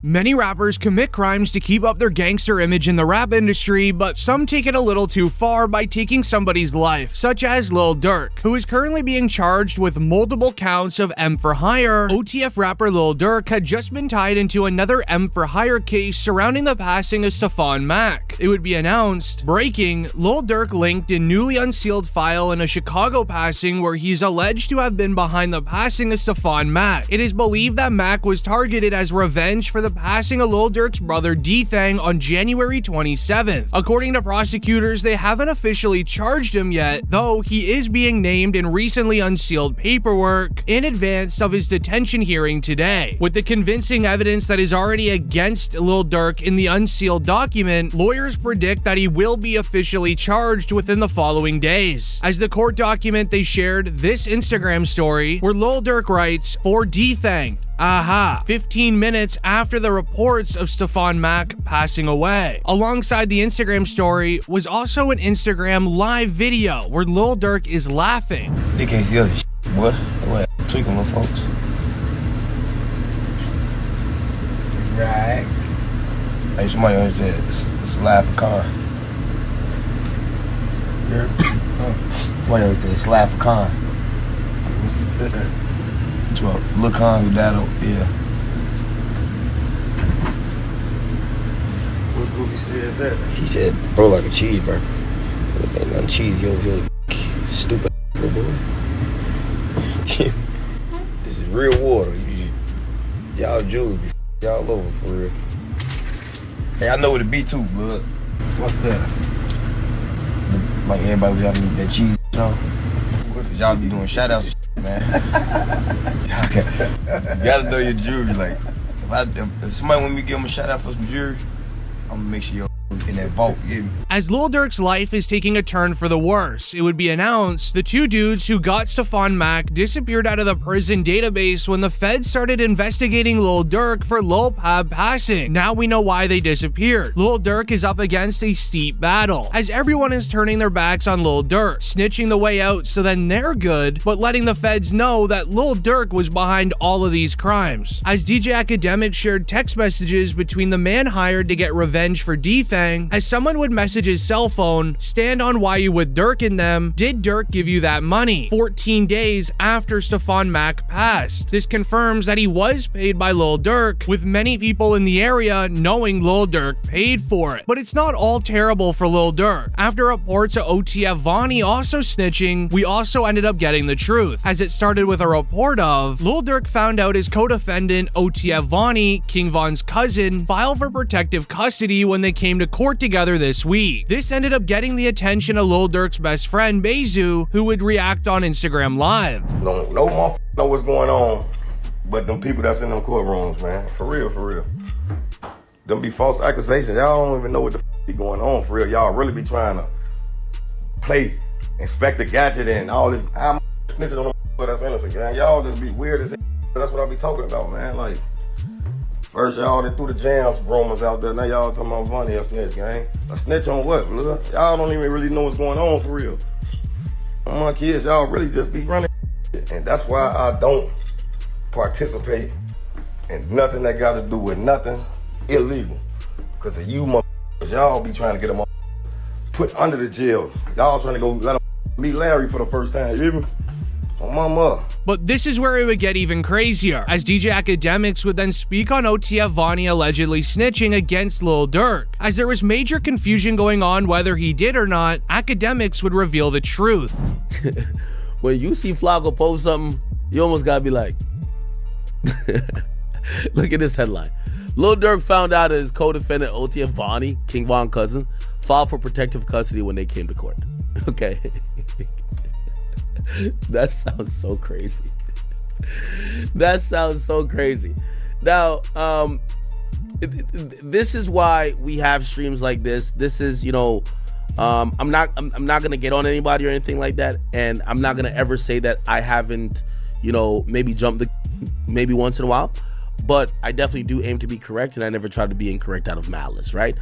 Many rappers commit crimes to keep up their gangster image in the rap industry, but some take it a little too far by taking somebody's life, such as Lil Durk, who is currently being charged with multiple counts of M for hire. OTF rapper Lil Durk had just been tied into another M for hire case surrounding the passing of Stefan Mack. It would be announced, breaking, Lil Durk linked a newly unsealed file in a Chicago passing where he's alleged to have been behind the passing of Stefan Mack. It is believed that Mack was targeted as revenge for the passing of Lil Durk's brother D-Thang on January 27th. According to prosecutors, they haven't officially charged him yet, though he is being named in recently unsealed paperwork in advance of his detention hearing today. With the convincing evidence that is already against Lil Durk in the unsealed document, lawyers predict that he will be officially charged within the following days. As the court document, they shared this Instagram story where Lil Durk writes, "For D-Thang. Aha, 15 minutes after the reports of Stefan Mack passing away." Alongside the Instagram story was also an Instagram live video where Lil Durk is laughing. They can't see us, boy. What? Tweaking little folks. Right. Hey, somebody always said it's a laugh a con. Somebody always said it's a laugh a con. Look on who that up, yeah. What Goofy said that? He said, bro, like a cheeseburger. Ain't nothing cheesy over here, stupid little boy. This is real water. Y'all jewels be y'all over for real. Hey, I know what it be too, blood. What's that? Like everybody was having that cheese, you know? Y'all be doing shout outs, man. You gotta know your jury. Like, if somebody want me to give them a shout out for some jury, I'm gonna make sure you're in that vault. Yeah. As Lil Durk's life is taking a turn for the worse, it would be announced the two dudes who got Stefan Mack disappeared out of the prison database when the feds started investigating Lil Durk for Lil Pab passing. Now we know why they disappeared. Lil Durk is up against a steep battle, as everyone is turning their backs on Lil Durk, snitching the way out so then they're good, but letting the feds know that Lil Durk was behind all of these crimes. As DJ Academic shared text messages between the man hired to get revenge for D-Thang, as someone would message his cell phone, "Stand on why you with Durk in them. Did Durk give you that money?" 14 days after Stefan Mack passed. This confirms that he was paid by Lil Durk, with many people in the area knowing Lil Durk paid for it. But it's not all terrible for Lil Durk. After reports of OTF Vonnie also snitching, we also ended up getting the truth, as it started with a report of Lil Durk found out his co-defendant OTF Vonnie, King Von's cousin, filed for protective custody when they came to court together this week. This ended up getting the attention of Lil Durk's best friend Bezu, who would react on Instagram Live. No motherfucker know what's going on, but them people that's in them courtrooms, man. For real, for real. Them be false accusations. Y'all don't even know what the be going on for real. Y'all really be trying to play Inspector Gadget and all this. I'm snitching on them that's innocent, gang. Y'all just be weird as hell. That's what I be talking about, man. Like, first y'all done threw the jams rumors out there. Now y'all talking about Vonnie a snitch, gang. A snitch on what, blood? Y'all don't even really know what's going on for real. On my kids, y'all really just be running. And that's why I don't participate in nothing that got to do with nothing illegal. Because of you motherfuckers, y'all be trying to get them put under the jails. Y'all trying to go let them meet Larry for the first time, you hear me? Oh, mama. But this is where it would get even crazier, as DJ Academics would then speak on OTF Vonnie allegedly snitching against Lil Durk. As there was major confusion going on whether he did or not, Academics would reveal the truth. When you see Flacco post something, you almost gotta be like, look at this headline. Lil Durk found out that his co-defendant OTF Vonnie, King Von's cousin, filed for protective custody when they came to court. Okay. That sounds so crazy. That sounds so crazy. Now, this is why we have streams like this. This is, you know, I'm not gonna get on anybody or anything like that, and I'm not gonna ever say that I haven't, you know, maybe jumped the maybe once in a while, but I definitely do aim to be correct, and I never try to be incorrect out of malice, right?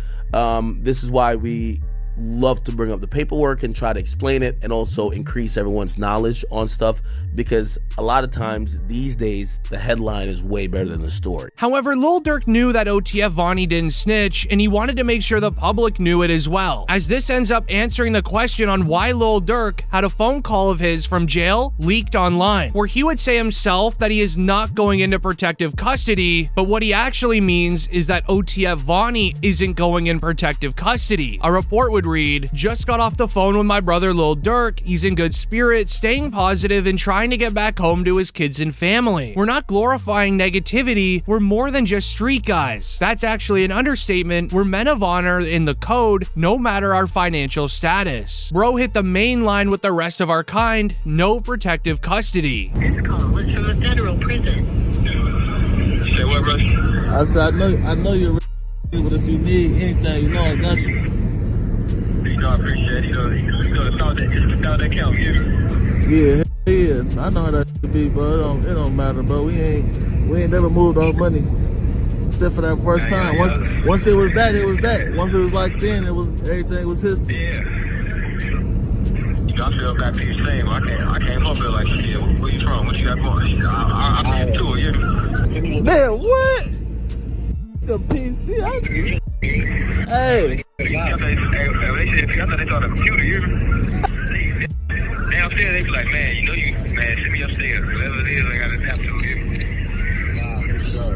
This is why we love to bring up the paperwork and try to explain it and also increase everyone's knowledge on stuff, because a lot of times these days the headline is way better than the story. However, Lil Durk knew that OTF Vonnie didn't snitch, and he wanted to make sure the public knew it as well, as this ends up answering the question on why Lil Durk had a phone call of his from jail leaked online, where he would say himself that he is not going into protective custody, but what he actually means is that OTF Vonnie isn't going in protective custody. A report would read, "Just got off the phone with my brother Lil Durk. He's in good spirits, staying positive, and trying to get back home to his kids and family. We're not glorifying negativity. We're more than just street guys." That's actually an understatement. We're men of honor in the code, no matter our financial status. Bro hit the main line with the rest of our kind, no protective custody. This call is from a federal prison. Say what, bro? I said, I know you're but if you need anything, you know I got you. You know, I appreciate it. You know, start that count, Yeah, I know how that should be, but it don't matter, bro. We ain't never moved on money. Except for that first time. Once it was that, it was that. Once it was like then, everything was history. Yeah. I feel got these same. I came up here like, yeah, where you from? What you got going? I been to it, yeah. Man, what? The PC. Hey. They thought they thought a computer, you downstairs, they be like, man, send me upstairs. Whatever it is, I got to tap to it. Nah, for sure.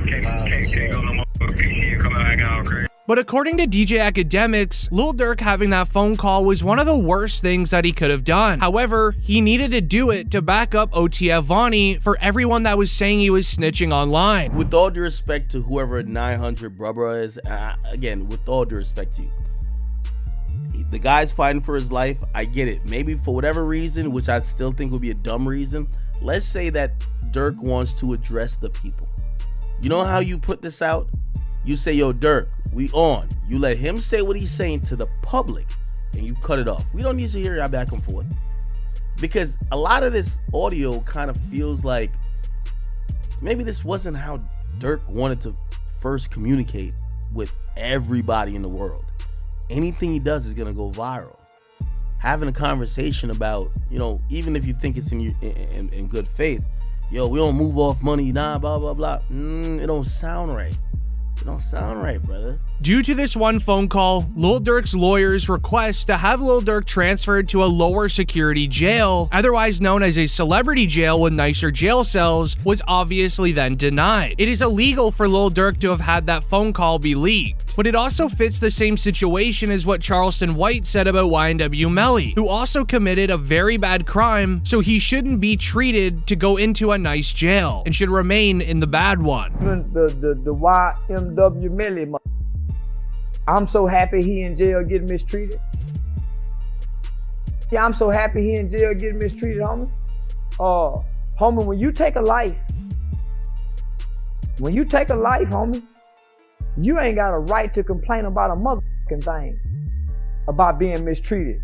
Can't go no more PC and come out acting all crazy. But according to DJ Academics, Lil Durk having that phone call was one of the worst things that he could have done. However, he needed to do it to back up OTF Vonnie for everyone that was saying he was snitching online. With all due respect to whoever 900 brubra is, again, with all due respect to you, the guy's fighting for his life. I get it. Maybe for whatever reason, which I still think would be a dumb reason, let's say that Durk wants to address the people. You know how you put this out? You say, yo, Durk, we on. You let him say what he's saying to the public and you cut it off. We don't need to hear y'all back and forth. Because a lot of this audio kind of feels like maybe this wasn't how Durk wanted to first communicate with everybody in the world. Anything he does is gonna go viral. Having a conversation about, even if you think it's in good faith, yo, we don't move off money, nah, blah, blah, blah. It don't sound right. It don't sound right, brother. Due to this one phone call, Lil Durk's lawyers request to have Lil Durk transferred to a lower security jail, otherwise known as a celebrity jail with nicer jail cells, was obviously then denied. It is illegal for Lil Durk to have had that phone call be leaked, but it also fits the same situation as what Charleston White said about YNW Melly, who also committed a very bad crime, so he shouldn't be treated to go into a nice jail and should remain in the bad one. The YMW Melly, I'm so happy he in jail getting mistreated. Yeah, I'm so happy he in jail getting mistreated, homie. Homie, when you take a life, homie, you ain't got a right to complain about a motherfucking thing about being mistreated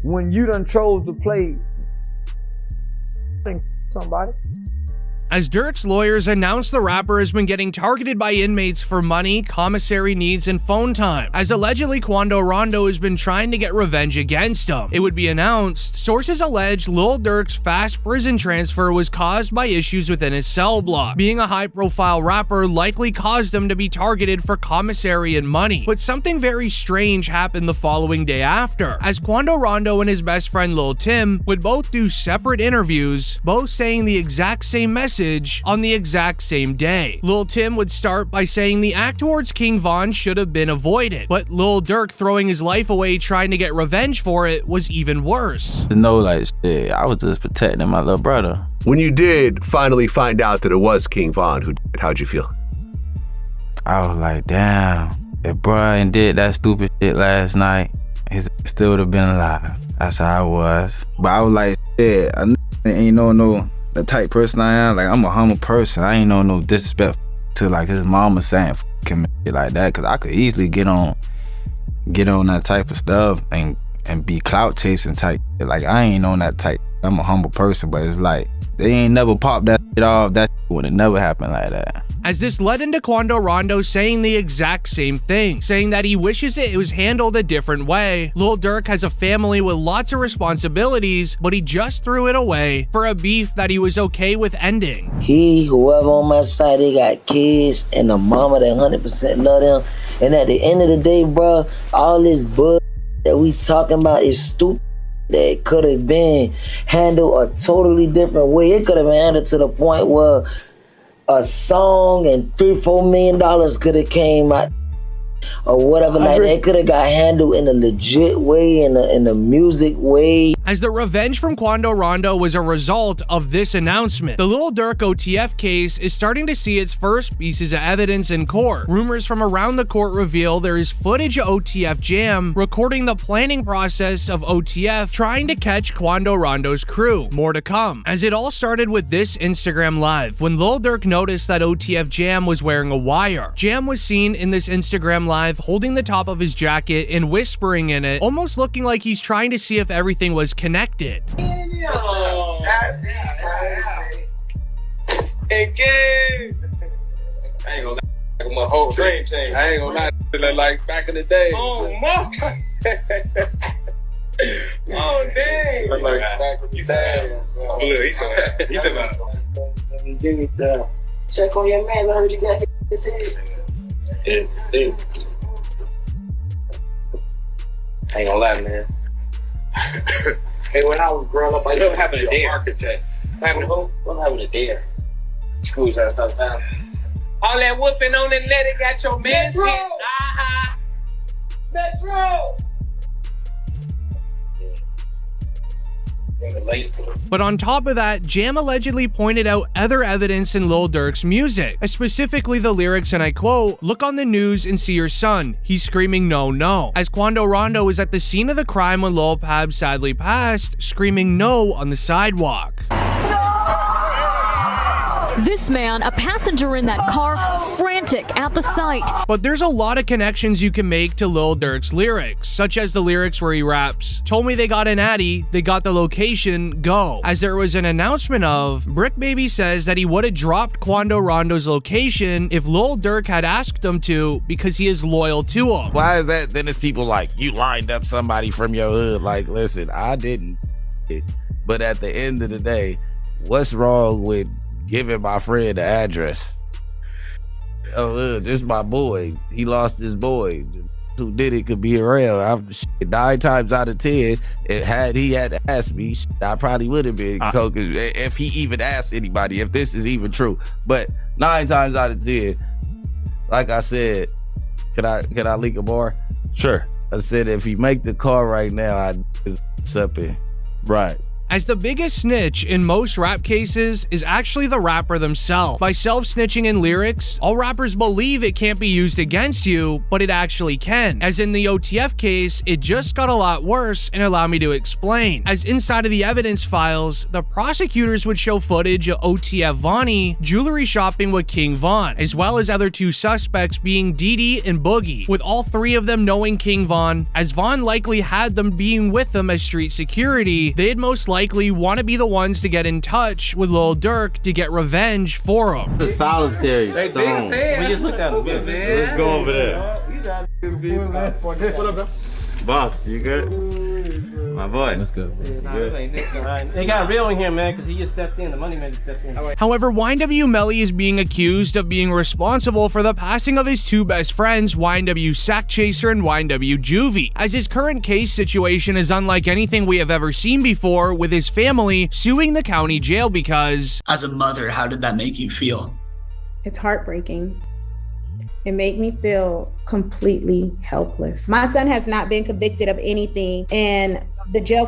when you done chose to play somebody. As Durk's lawyers announced the rapper has been getting targeted by inmates for money, commissary needs, and phone time, as allegedly Quando Rondo has been trying to get revenge against him. It would be announced, sources allege Lil Durk's fast prison transfer was caused by issues within his cell block. Being a high-profile rapper likely caused him to be targeted for commissary and money. But something very strange happened the following day after, as Quando Rondo and his best friend Lil Tim would both do separate interviews, both saying the exact same message on the exact same day. Lil Tim would start by saying the act towards King Von should have been avoided, but Lil Durk throwing his life away trying to get revenge for it was even worse. Shit, I was just protecting my little brother. When you did finally find out that it was King Von who did it, how'd you feel? I was like, damn, if Brian did that stupid shit last night, he still would have been alive. That's how I was. But I was like, shit, I ain't no the type person I am. Like, I'm a humble person. I ain't no disrespect to like his mama saying f him and shit like that, cause I could easily get on that type of stuff and be clout chasing type. Like, I ain't on that type. I'm a humble person, but it's like they ain't never popped that shit off, that would have never happened like that. As this led into Quando Rondo saying the exact same thing, saying that he wishes it was handled a different way. Lil Durk has a family with lots of responsibilities, but he just threw it away for a beef that he was okay with ending. Whoever on my side, they got kids and a mama that 100% love them. And at the end of the day, bro, all this bull that we talking about is stupid. That could have been handled a totally different way. It could have been handled to the point where a song and $3-4 million could have came out or whatever like that. It could have got handled in a legit way, in a music way. As the revenge from Quando Rondo was a result of this announcement, the Lil Durk OTF case is starting to see its first pieces of evidence in court. Rumors from around the court reveal there is footage of OTF Jam recording the planning process of OTF trying to catch Quando Rondo's crew. More to come, as it all started with this Instagram Live when Lil Durk noticed that OTF Jam was wearing a wire. Jam was seen in this Instagram Live holding the top of his jacket and whispering in it, almost looking like he's trying to see if everything was connected. Hey, I ain't gonna lie, my whole dream changed. I ain't gonna lie, like back in the day. Oh, my. Oh, dang. Like back in the day. Oh, look, he took out. Check on your man, I heard you got his head. Yeah. I ain't gonna lie, man. Hey, when I was growing up, I used to have a dare. Architect. Having a who? I'm having a dare. School trying to stop time. All that woofing on the net, it got your man. Metro! Metro! But on top of that, Jam allegedly pointed out other evidence in Lil Durk's music, specifically the lyrics, and I quote, "Look on the news and see your son. He's screaming no, no." As Quando Rondo was at the scene of the crime when Lil Pab sadly passed, screaming no on the sidewalk. This man, a passenger in that car, frantic at the sight. But there's a lot of connections you can make to Lil Durk's lyrics, such as the lyrics where he raps, "Told me they got an Addy, they got the location, go." As there was an announcement of, Brick Baby says that he would have dropped Quando Rondo's location if Lil Durk had asked him to because he is loyal to him. Why is that? Then it's people like, you lined up somebody from your hood. Like, listen, I didn't. But at the end of the day, what's wrong with giving my friend the address? Oh, this is my boy. He lost his boy. Who did it could be around. 9 times out of 10, had he had asked me, I probably would have been coke if he even asked anybody, if this is even true. But 9 times out of 10, like I said, can I leak a bar? Sure. I said if he make the call right now, I'd something. Right. As the biggest snitch in most rap cases is actually the rapper themselves. By self-snitching in lyrics, all rappers believe it can't be used against you, but it actually can. As in the OTF case, it just got a lot worse, and allow me to explain. As inside of the evidence files, the prosecutors would show footage of OTF Vonnie jewelry shopping with King Von, as well as other 2 suspects being Dee and Boogie, with all 3 of them knowing King Von. As Von likely had them being with them as street security, they'd most likely want to be the ones to get in touch with Lil Durk to get revenge for him. The solitary stone. We just looked at him. Let's go over there. What up, bro? Boss, you good? My boy. Let's go. They got real in here, man, because he just stepped in. The money man just stepped in. However, YNW Melly is being accused of being responsible for the passing of his 2 best friends, YNW Sack Chaser and YNW Juvie, as his current case situation is unlike anything we have ever seen before, with his family suing the county jail because... As a mother, how did that make you feel? It's heartbreaking. It made me feel completely helpless. My son has not been convicted of anything, and the jail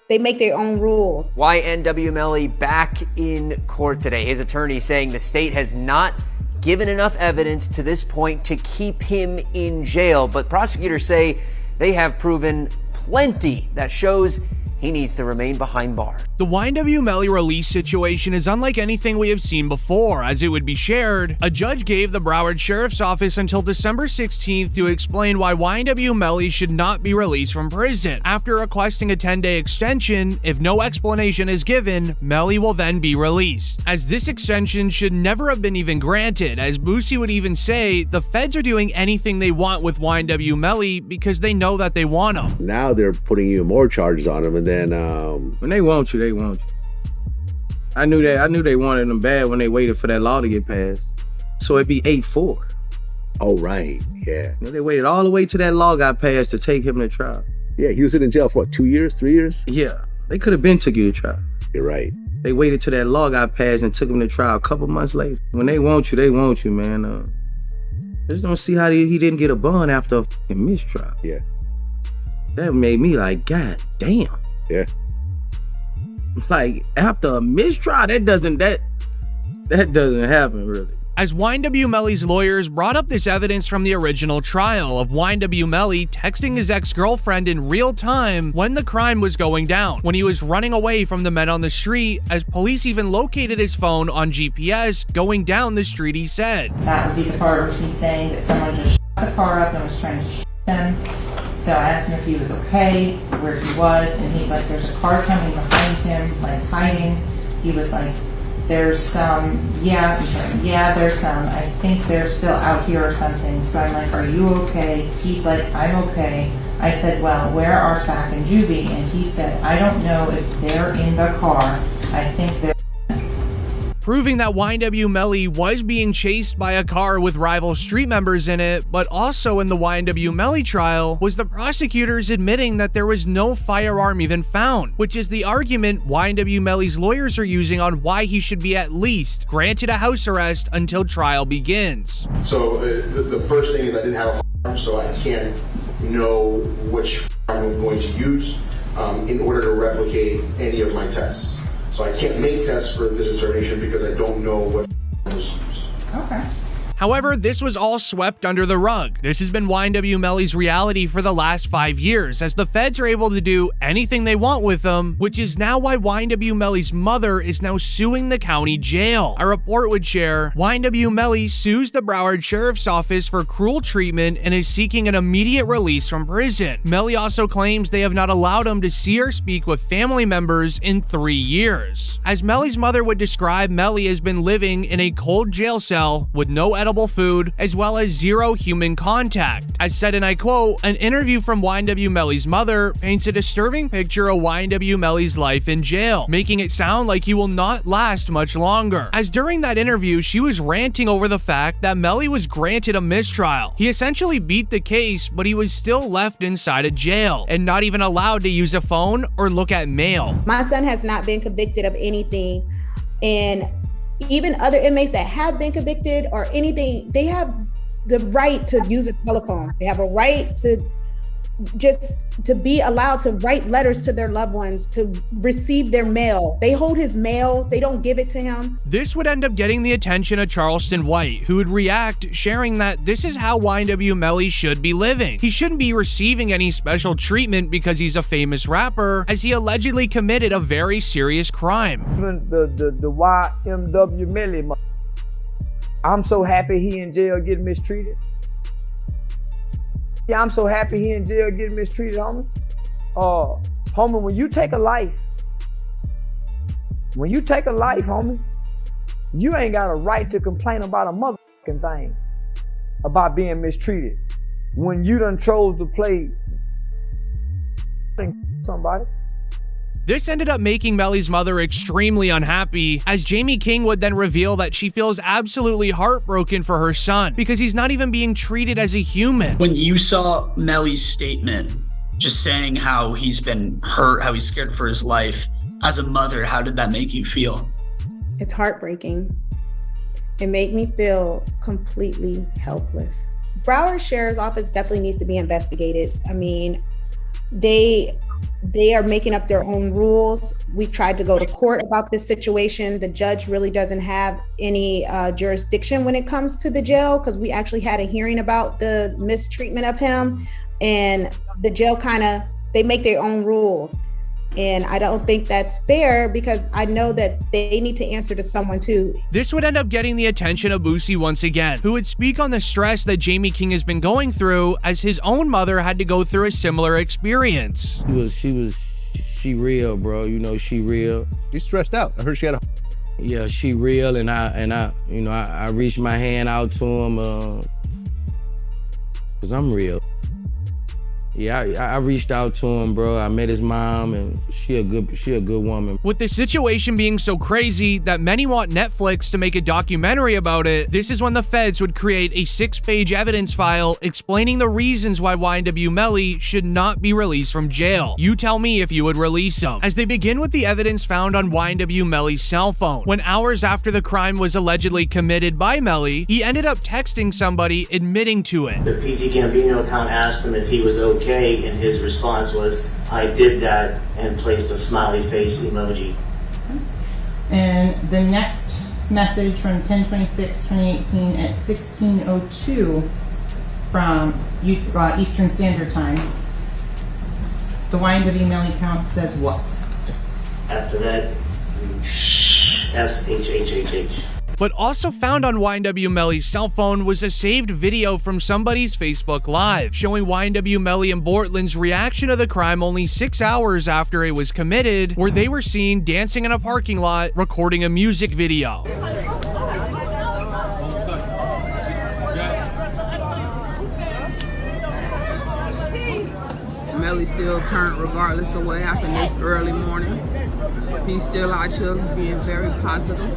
they make their own rules. YNW Melly back in court today. His attorney saying the state has not given enough evidence to this point to keep him in jail, but prosecutors say they have proven plenty that shows he needs to remain behind bars. The YNW Melly release situation is unlike anything we have seen before, as it would be shared. A judge gave the Broward Sheriff's Office until December 16th to explain why YNW Melly should not be released from prison. After requesting a 10-day extension, if no explanation is given, Melly will then be released. As this extension should never have been even granted, as Boosie would even say, the feds are doing anything they want with YNW Melly because they know that they want him. Now they're putting even more charges on him, and then when they want you, they want you. I knew they wanted him bad when they waited for that law to get passed. So it'd be 8-4. Oh, right, yeah. You know, they waited all the way till that law got passed to take him to trial. Yeah, he was in jail for what, 2 years, 3 years? Yeah, they could have been took you to trial. You're right. They waited till that law got passed and took him to trial a couple months later. When they want you, man. Just don't see how he didn't get a bond after a fucking mistrial. Yeah. That made me like, God damn. Yeah. Like, after a mistrial, that doesn't happen, really. As YNW Melly's lawyers brought up this evidence from the original trial of YNW Melly texting his ex-girlfriend in real time when the crime was going down, when he was running away from the men on the street, as police even located his phone on GPS going down the street, he said. That would be the part where he's saying that someone just shot the car up and was trying to shoot him. So I asked him if he was okay, where he was, and he's like, there's a car coming behind him, like hiding. He was like, there's some, there's some, I think they're still out here or something. So I'm like, are you okay? He's like, I'm okay. I said, well, where are Sack and Juby? And he said, I don't know if they're in the car. I think they're... Proving that YNW Melly was being chased by a car with rival street members in it, but also in the YNW Melly trial was the prosecutors admitting that there was no firearm even found, which is the argument YNW Melly's lawyers are using on why he should be at least granted a house arrest until trial begins. So the first thing is I didn't have a firearm, so I can't know which firearm I'm going to use in order to replicate any of my tests. So I can't make tests for this determination because I don't know what was used. Okay. However, this was all swept under the rug. This has been YNW Melly's reality for the last 5 years, as the feds are able to do anything they want with him, which is now why YNW Melly's mother is now suing the county jail. A report would share, YNW Melly sues the Broward Sheriff's Office for cruel treatment and is seeking an immediate release from prison. Melly also claims they have not allowed him to see or speak with family members in 3 years. As Melly's mother would describe, Melly has been living in a cold jail cell with no edible food, as well as zero human contact. As said, and I quote, an interview from YNW Melly's mother paints a disturbing picture of YNW Melly's life in jail, making it sound like he will not last much longer. As during that interview, she was ranting over the fact that Melly was granted a mistrial. He essentially beat the case, but he was still left inside a jail and not even allowed to use a phone or look at mail. My son has not been convicted of anything, and even other inmates that have been convicted or anything, they have the right to use a telephone. They have a right to just to be allowed to write letters to their loved ones, to receive their mail. They hold his mail, they don't give it to him. This would end up getting the attention of Charleston White, who would react, sharing that this is how YNW Melly should be living. He shouldn't be receiving any special treatment because he's a famous rapper, as he allegedly committed a very serious crime. Even the YNW Melly, I'm so happy he in jail getting mistreated. Yeah, I'm so happy he in jail getting mistreated, homie. Homie, when you take a life, homie, you ain't got a right to complain about a motherfucking thing about being mistreated when you done chose to play somebody. This ended up making Melly's mother extremely unhappy, as Jamie King would then reveal that she feels absolutely heartbroken for her son because he's not even being treated as a human. When you saw Melly's statement, just saying how he's been hurt, how he's scared for his life, as a mother, how did that make you feel? It's heartbreaking. It made me feel completely helpless. Broward Sheriff's Office definitely needs to be investigated. I mean, they are making up their own rules. We've tried to go to court about this situation. The judge really doesn't have any jurisdiction when it comes to the jail, because we actually had a hearing about the mistreatment of him, and the jail they make their own rules. And I don't think that's fair because I know that they need to answer to someone too. This would end up getting the attention of Boosie once again, who would speak on the stress that Jamie King has been going through as his own mother had to go through a similar experience. She real, bro. You know, she real. She's stressed out. I heard she had a... Yeah, she real, and I reached my hand out to him, cause I'm real. Yeah, I reached out to him, bro. I met his mom, and she a good woman. With the situation being so crazy that many want Netflix to make a documentary about it, this is when the feds would create a 6-page evidence file explaining the reasons why YNW Melly should not be released from jail. You tell me if you would release them. As they begin with the evidence found on YNW Melly's cell phone. When hours after the crime was allegedly committed by Melly, he ended up texting somebody admitting to it. The PC Gambino account asked him if he was okay, and his response was, I did that, and placed a smiley face emoji. And the next message from 10/26/2018 at 16:02 from Eastern Standard Time. The YNW Melly account says what? After that, SHHHH. But also found on YNW Melly's cell phone was a saved video from somebody's Facebook Live, showing YNW Melly and Bortland's reaction to the crime only 6 hours after it was committed, where they were seen dancing in a parking lot, recording a music video. Melly still turned regardless of what happened this early morning. He's still out here being very positive.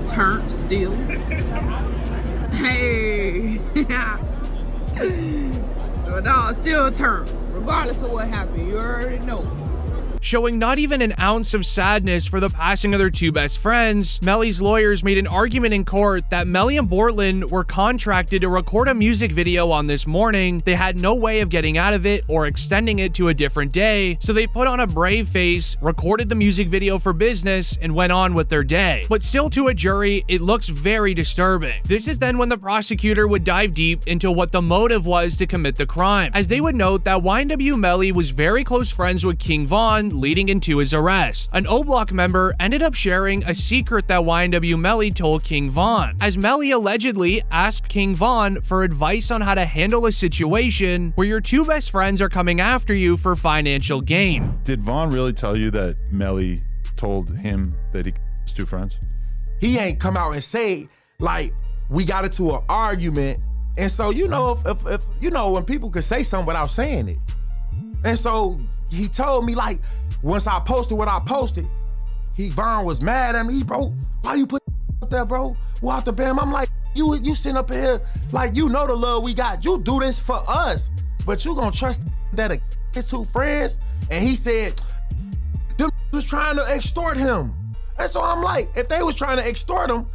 Turned still. Hey. The dog still turned, regardless of what happened. You already know. Showing not even an ounce of sadness for the passing of their two best friends, Melly's lawyers made an argument in court that Melly and Bortland were contracted to record a music video on this morning. They had no way of getting out of it or extending it to a different day, so they put on a brave face, recorded the music video for business, and went on with their day. But still, to a jury, it looks very disturbing. This is then when the prosecutor would dive deep into what the motive was to commit the crime, as they would note that YNW Melly was very close friends with King Von, leading into his arrest. An O-Block member ended up sharing a secret that YNW Melly told King Von, as Melly allegedly asked King Von for advice on how to handle a situation where your two best friends are coming after you for financial gain. Did Von really tell you that Melly told him that he was two friends? He ain't come out and say, like, we got into an argument. And so, you know, if you know, when people could say something without saying it. And so he told me, like, once I posted what I posted, Von was mad at me. Bro, why you put up there, bro? Walk the bam. I'm like, you sitting up here, like, you know the love we got. You do this for us, but you gonna trust that his two friends? And he said, them was trying to extort him. And so I'm like, if they was trying to extort him,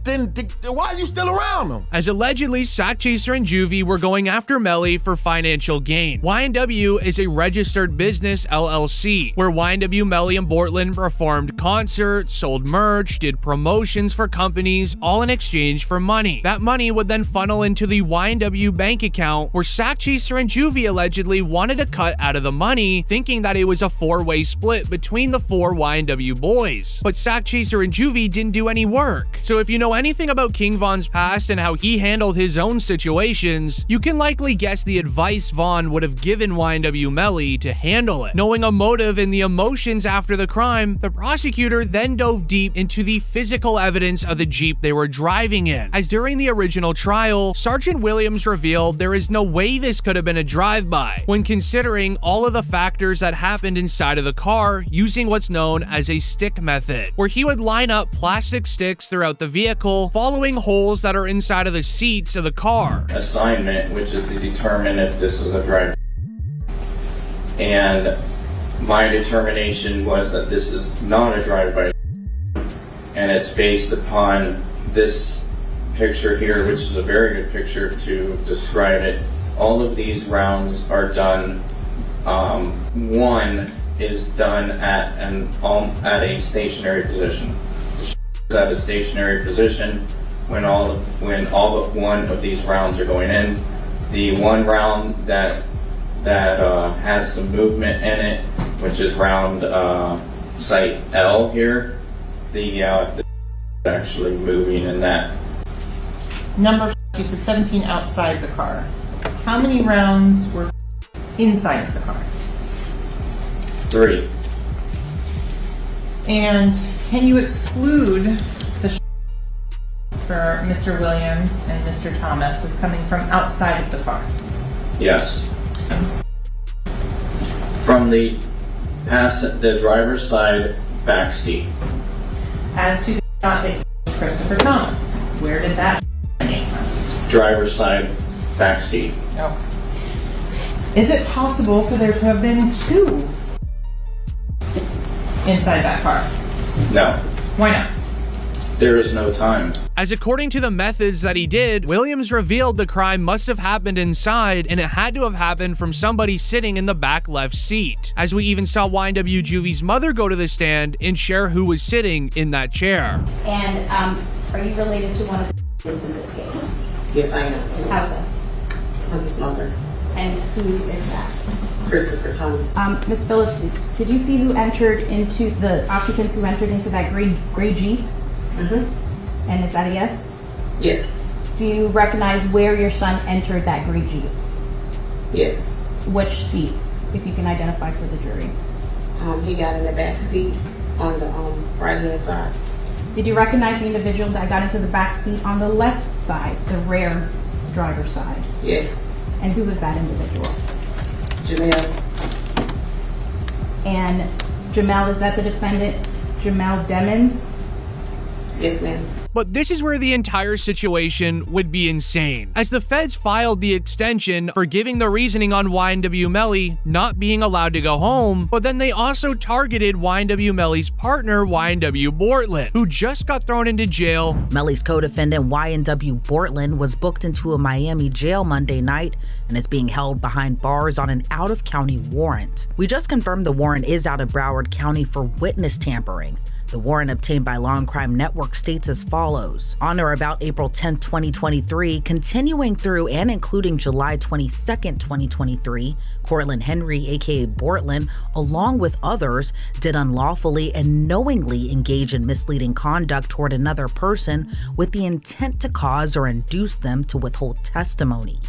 then why are you still around them? As allegedly, Sack Chaser and Juvie were going after Melly for financial gain. YNW is a registered business LLC, where YNW Melly and Bortland performed concerts, sold merch, did promotions for companies, all in exchange for money. That money would then funnel into the YNW bank account, where Sack Chaser and Juvie allegedly wanted a cut out of the money, thinking that it was a four-way split between the four YNW boys. But Sack Chaser and Juvie didn't do any work. So if you know anything about King Von's past and how he handled his own situations, you can likely guess the advice Von would have given YNW Melly to handle it. Knowing a motive and the emotions after the crime, the prosecutor then dove deep into the physical evidence of the Jeep they were driving in. As during the original trial, Sergeant Williams revealed there is no way this could have been a drive-by, when considering all of the factors that happened inside of the car using what's known as a stick method, where he would line up plastic sticks throughout the vehicle, following holes that are inside of the seats of the car. Assignment, which is to determine if this is a drive. And my determination was that this is not a drive-by, and it's based upon this picture here, which is a very good picture to describe it. All of these rounds are done. One is done at a stationary position. At a stationary position when all but one of these rounds are going in. The one round that that has some movement in it, which is round site L here. The actually moving in that. Number, you said 17 outside the car. How many rounds were inside the car? 3. And can you exclude the for Mr. Williams and Mr. Thomas as coming from outside of the car? Yes. From the driver's side back seat. As to the shot that Christopher Thomas, where did that emanate from? Driver's side back seat. No. Is it possible for there to have been 2 inside that car? No. Why not? There is no time. As according to the methods that he did, Williams revealed the crime must have happened inside, and it had to have happened from somebody sitting in the back left seat. As we even saw YNW Juvie's mother go to the stand and share who was sitting in that chair. And are you related to one of the kids in this case? Yes, I am. How so? I'm his mother. And who is that? Christopher Thomas. Ms. Phillips, did you see who entered into the occupants who entered into that gray Jeep? Mm-hmm. And is that a yes? Yes. Do you recognize where your son entered that gray Jeep? Yes. Which seat, if you can identify for the jury? He got in the back seat on the right hand side. Did you recognize the individual that got into the back seat on the left side, the rear driver's side? Yes. And who was that individual? Jamel. And Jamel, is that the defendant, Jamel Demons? Yes, ma'am. But this is where the entire situation would be insane, as the feds filed the extension for giving the reasoning on YNW Melly not being allowed to go home, but then they also targeted YNW Melly's partner, YNW Bortland, who just got thrown into jail. Melly's co-defendant, YNW Bortland, was booked into a Miami jail Monday night and is being held behind bars on an out-of-county warrant. We just confirmed the warrant is out of Broward County for witness tampering. The warrant obtained by Law and Crime Network states as follows. On or about April 10, 2023, continuing through and including July 22, 2023, Cortland Henry, aka Bortland, along with others, did unlawfully and knowingly engage in misleading conduct toward another person with the intent to cause or induce them to withhold testimony.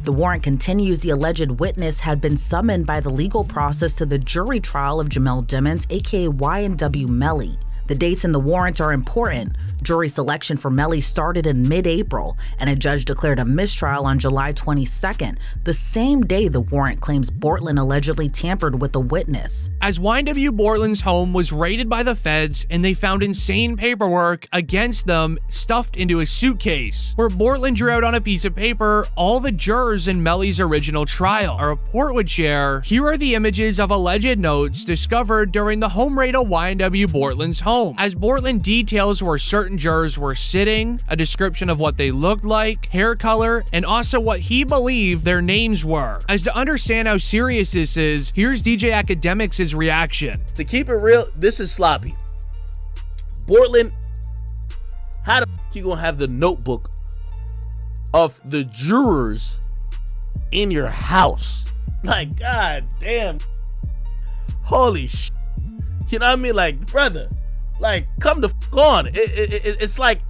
The warrant continues the alleged witness had been summoned by the legal process to the jury trial of Jamel Demons, aka YNW Melly. The dates in the warrants are important. Jury selection for Melly started in mid-April, and a judge declared a mistrial on July 22nd, the same day the warrant claims Bortland allegedly tampered with the witness. As YNW Bortland's home was raided by the feds and they found insane paperwork against them stuffed into a suitcase, where Bortland drew out on a piece of paper all the jurors in Melly's original trial. A report would share, here are the images of alleged notes discovered during the home raid of YNW Bortland's home. As Bortland details where certain jurors were sitting, a description of what they looked like, hair color, and also what he believed their names were. As to understand how serious this is, here's DJ Academics' reaction. To keep it real, this is sloppy. Bortland, how the f you gonna have the notebook of the jurors in your house? Like, god damn. Holy shit. You know what I mean? Like, brother, like, come the f on. It's like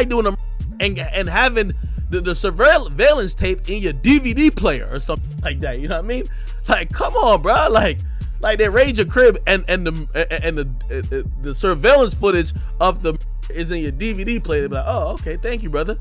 doing a and having the surveillance tape in your DVD player or something like that. You know what I mean? Like, come on, bro. Like they raid your crib and the surveillance footage of the is in your DVD player. They be like, oh, okay, thank you, brother.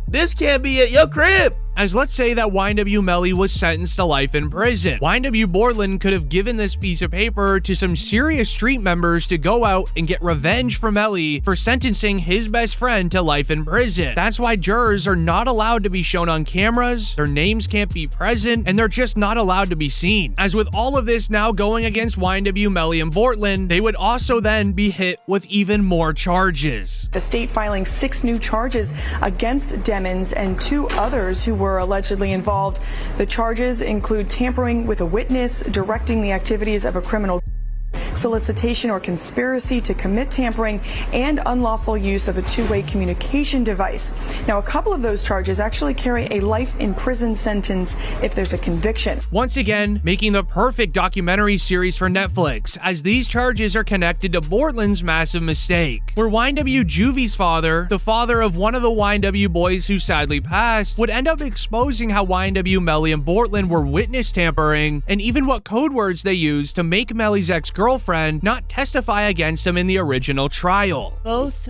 This can't be at your crib. As let's say that YNW Melly was sentenced to life in prison. YNW Bortland could have given this piece of paper to some serious street members to go out and get revenge for Melly for sentencing his best friend to life in prison. That's why jurors are not allowed to be shown on cameras, their names can't be present, and they're just not allowed to be seen. As with all of this now going against YNW Melly and Bortland, they would also then be hit with even more charges. The state filing 6 new charges against Demons and 2 others who were allegedly involved. The charges include tampering with a witness, directing the activities of a criminal, solicitation or conspiracy to commit tampering, and unlawful use of a two-way communication device. Now, a couple of those charges actually carry a life in prison sentence if there's a conviction. Once again, making the perfect documentary series for Netflix, as these charges are connected to Bortland's massive mistake, where YNW Juvie's father, the father of one of the YNW boys who sadly passed, would end up exposing how YNW Melly and Bortland were witness tampering, and even what code words they used to make Melly's ex-girlfriend not testify against him in the original trial. Both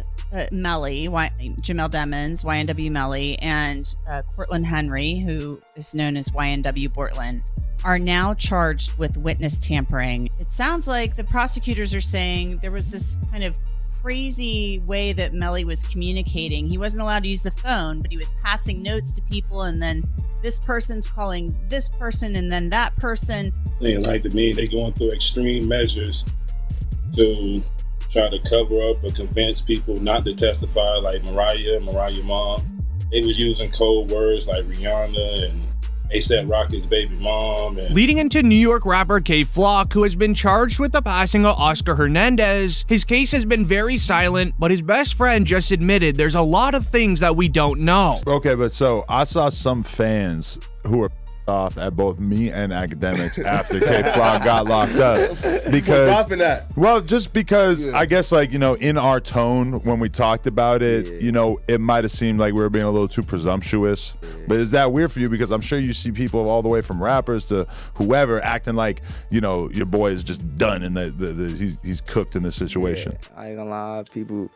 Melly, Jamel Demons, YNW Melly, and Cortland Henry, who is known as YNW Bortland, are now charged with witness tampering. It sounds like the prosecutors are saying there was this kind of crazy way that Melly was communicating. He wasn't allowed to use the phone, but he was passing notes to people, and then this person's calling this person and then that person. Saying like to me, they going through extreme measures to try to cover up or convince people not to testify, like Mariah mom. They was using code words like Rihanna and A$AP Rocky's baby mom. Leading into New York rapper K Flock, who has been charged with the passing of Oscar Hernandez. His case has been very silent, but his best friend just admitted there's a lot of things that we don't know. Okay, but so I saw some fans who were off at both me and academics after K Flock got locked up because just because I guess, like, you know, in our tone when we talked about it, you know, it might have seemed like we were being a little too presumptuous. But is that weird for you? Because I'm sure you see people all the way from rappers to whoever acting like, you know, your boy is just done and he's cooked in this situation. I ain't gonna lie, people,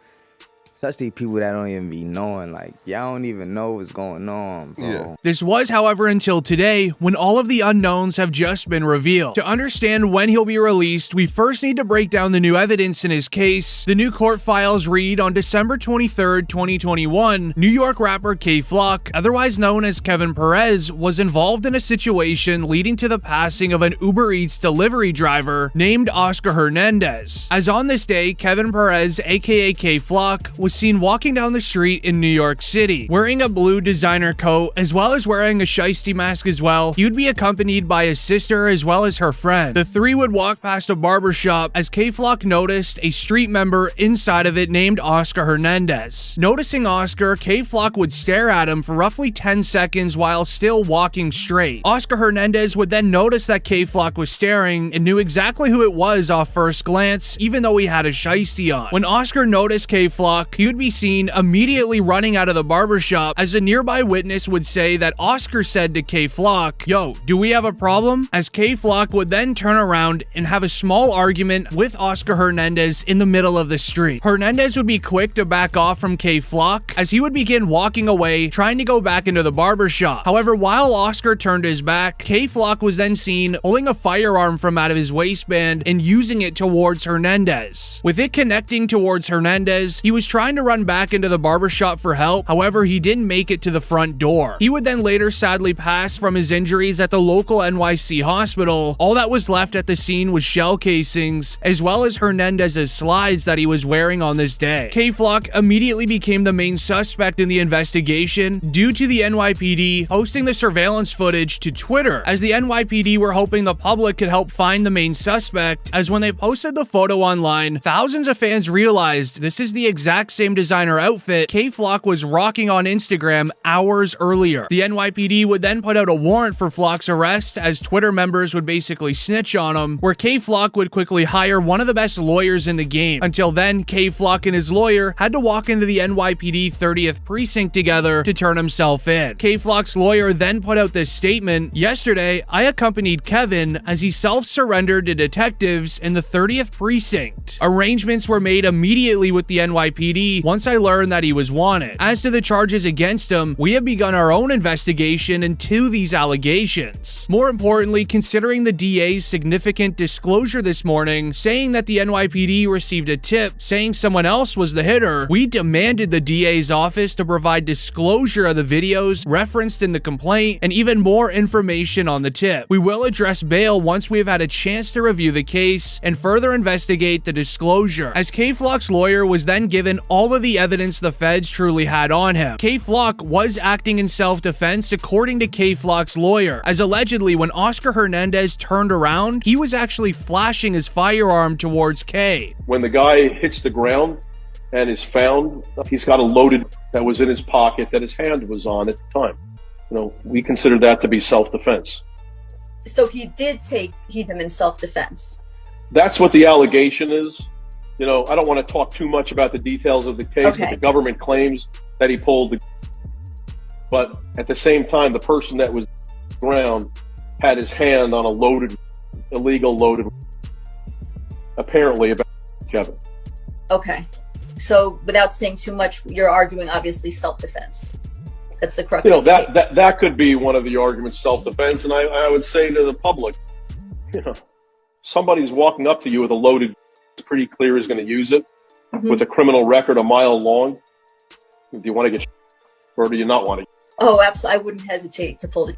especially people that don't even be knowing, like, y'all don't even know what's going on, bro. This was, however, until today, when all of the unknowns have just been revealed. To understand when he'll be released, we first need to break down the new evidence in his case. The new court files read, on December 23rd, 2021, New York rapper K Flock, otherwise known as Kevin Perez, was involved in a situation leading to the passing of an Uber Eats delivery driver named Oscar Hernandez. As on this day, Kevin Perez, aka K Flock, was seen walking down the street in New York City, wearing a blue designer coat, as well as wearing a shiesty mask as well. He would be accompanied by his sister as well as her friend. The three would walk past a barbershop as K Flock noticed a street member inside of it named Oscar Hernandez. Noticing Oscar, K Flock would stare at him for roughly 10 seconds while still walking straight. Oscar Hernandez would then notice that K Flock was staring and knew exactly who it was off first glance, even though he had a shiesty on. When Oscar noticed K Flock, he would be seen immediately running out of the barbershop, as a nearby witness would say that Oscar said to K Flock, "Yo, do we have a problem?" As K Flock would then turn around and have a small argument with Oscar Hernandez in the middle of the street. Hernandez would be quick to back off from K Flock as he would begin walking away, trying to go back into the barbershop. However, while Oscar turned his back, K Flock was then seen pulling a firearm from out of his waistband and using it towards Hernandez. With it connecting towards Hernandez, he was trying to run back into the barbershop for help. However, he didn't make it to the front door. He would then later sadly pass from his injuries at the local NYC hospital. All that was left at the scene was shell casings, as well as Hernandez's slides that he was wearing on this day. K Flock immediately became the main suspect in the investigation due to the NYPD posting the surveillance footage to Twitter, as the NYPD were hoping the public could help find the main suspect, as when they posted the photo online, thousands of fans realized this is the exact same designer outfit K Flock was rocking on Instagram hours earlier. The NYPD would then put out a warrant for Flock's arrest, as Twitter members would basically snitch on him, where K Flock would quickly hire one of the best lawyers in the game. Until then, K Flock and his lawyer had to walk into the NYPD 30th precinct together to turn himself in. K Flock's lawyer then put out this statement, "Yesterday, I accompanied Kevin as he self-surrendered to detectives in the 30th precinct. Arrangements were made immediately with the NYPD once I learned that he was wanted. As to the charges against him, we have begun our own investigation into these allegations." More importantly, considering the DA's significant disclosure this morning, saying that the NYPD received a tip saying someone else was the hitter, we demanded the DA's office to provide disclosure of the videos referenced in the complaint and even more information on the tip. We will address bail once we have had a chance to review the case and further investigate the disclosure. As K Flock's lawyer was then given all of the evidence the feds truly had on him. K-Flock was acting in self-defense according to K-Flock's lawyer, as allegedly when Oscar Hernandez turned around, he was actually flashing his firearm towards K. When the guy hits the ground and is found, he's got a loaded that was in his pocket that his hand was on at the time. You know, we consider that to be self-defense. So he did take him in self-defense. That's what the allegation is. You know, I don't want to talk too much about the details of the case, but the government claims that he pulled the. But at the same time, the person that was on the ground had his hand on a illegal loaded, apparently about Kevin. Okay. So without saying too much, you're arguing obviously self-defense. That's the crux. You know, that could be one of the arguments, self-defense. And I would say to the public, you know, somebody's walking up to you with a loaded, it's pretty clear is going to use it, with a criminal record a mile long. Do you want to get or do you not want to? Oh, absolutely. I wouldn't hesitate to pull the.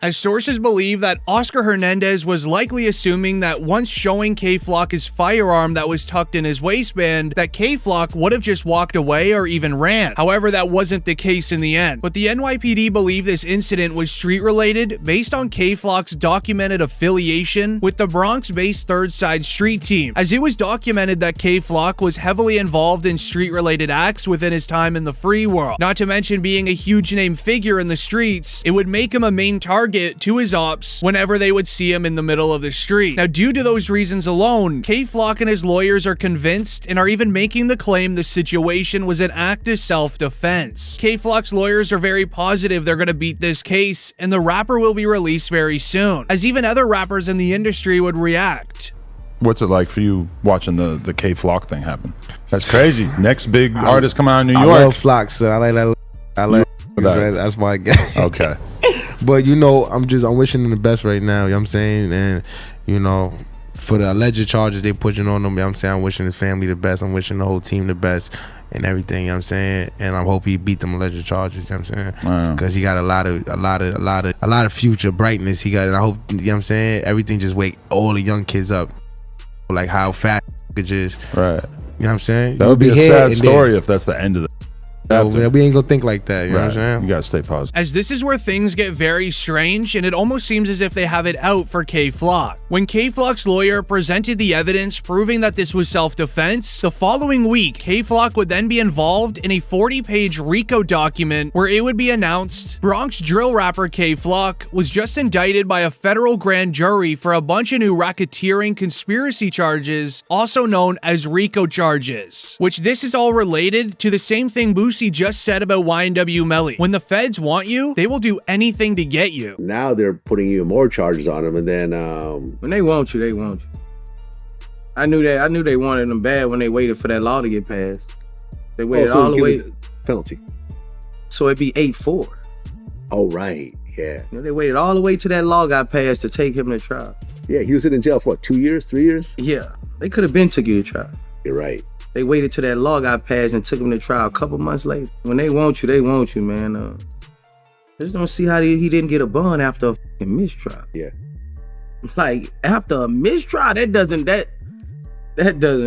As sources believe that Oscar Hernandez was likely assuming that once showing K-Flock his firearm that was tucked in his waistband, that K-Flock would have just walked away or even ran. However, that wasn't the case in the end. But the NYPD believe this incident was street-related based on K-Flock's documented affiliation with the Bronx-based Third Side Street Team, as it was documented that K-Flock was heavily involved in street-related acts within his time in the free world. Not to mention being a huge name figure in the streets, it would make him a main target to his ops whenever they would see him in the middle of the street. Now, due to those reasons alone, K-Flock and his lawyers are convinced and are even making the claim the situation was an act of self-defense. K-Flock's lawyers are very positive they're going to beat this case, and the rapper will be released very soon, as even other rappers in the industry would react. What's it like for you watching the K-Flock thing happen? That's crazy. Next big artist coming out of New York. I love Flock, so I like that. I like that. That's my guy. Okay. But you know, I'm wishing him the best right now, you know what I'm saying? And you know, for the alleged charges they pushing on him, you know what I'm saying, I'm wishing his family the best, I'm wishing the whole team the best and everything, you know what I'm saying? And I hope he beat them alleged charges, you know what I'm saying? Because he got a lot of future brightness he got, and I hope, you know what I'm saying, everything just wake all the young kids up. Like how fat it just, right? You know what I'm saying? That would be a sad story if that's the end of the. No, we ain't gonna think like that. You know what I'm saying? You gotta stay positive. As this is where things get very strange, and it almost seems as if they have it out for K-Flock. When K-Flock's lawyer presented the evidence proving that this was self-defense, the following week, K-Flock would then be involved in a 40-page RICO document where it would be announced Bronx drill rapper K-Flock was just indicted by a federal grand jury for a bunch of new racketeering conspiracy charges, also known as RICO charges. Which this is all related to the same thing Boosie just said about YNW Melly. When the feds want you, they will do anything to get you. Now they're putting even more charges on him, and then when they want you, they want you. I knew they wanted him bad when they waited for that law to get passed. They waited all the way. Penalty. So it'd be 8-4. Oh right, yeah. You know, they waited all the way till that law got passed to take him to trial. Yeah, he was in jail for what, 2 years, 3 years? Yeah, they could have been took you to trial. You're right. They waited till that law got passed and took him to trial a couple months later. When they want you, man. Just don't see how he didn't get a bond after a fucking mistrial. Yeah. Like, after a mistrial, that doesn't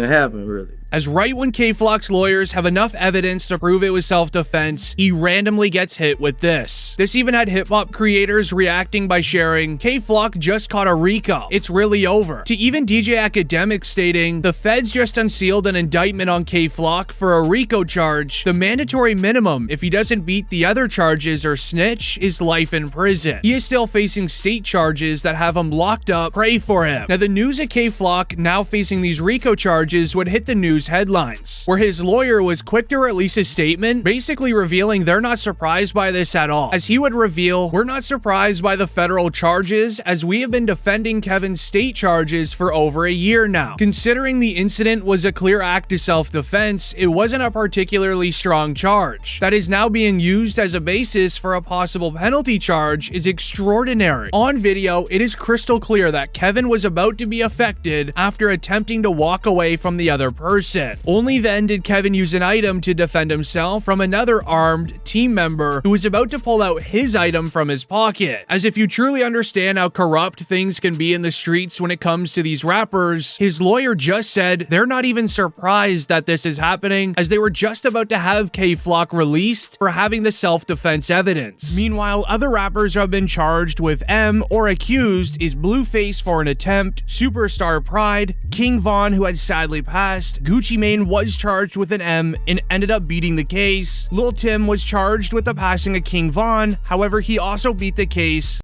happen, really. As right when K-Flock's lawyers have enough evidence to prove it was self-defense, he randomly gets hit with this. This even had hip-hop creators reacting by sharing, K-Flock just caught a RICO. It's really over. To even DJ Academic stating, the feds just unsealed an indictment on K-Flock for a RICO charge. The mandatory minimum, if he doesn't beat the other charges or snitch, is life in prison. He is still facing state charges that have him locked up. Pray for him. Now, the news of K-Flock now facing these RICO charges would hit the news headlines, where his lawyer was quick to release a statement basically revealing they're not surprised by this at all. As he would reveal, we're not surprised by the federal charges, as we have been defending Kevin's state charges for over a year now. Considering the incident was a clear act of self-defense, it wasn't a particularly strong charge. That is now being used as a basis for a possible penalty charge is extraordinary. On video, it is crystal clear that Kevin was about to be affected after attempting to walk away from the other person. person. Only then did Kevin use an item to defend himself from another armed team member who was about to pull out his item from his pocket. As if you truly understand how corrupt things can be in the streets when it comes to these rappers, his lawyer just said they're not even surprised that this is happening, as they were just about to have K-Flock released for having the self-defense evidence. Meanwhile, other rappers who have been charged with M or accused is Blueface for an attempt, Superstar Pride, King Von, who has sadly passed, Gucci Mane was charged with an M and ended up beating the case, Lil Tim was charged with the passing of King Von, however he also beat the case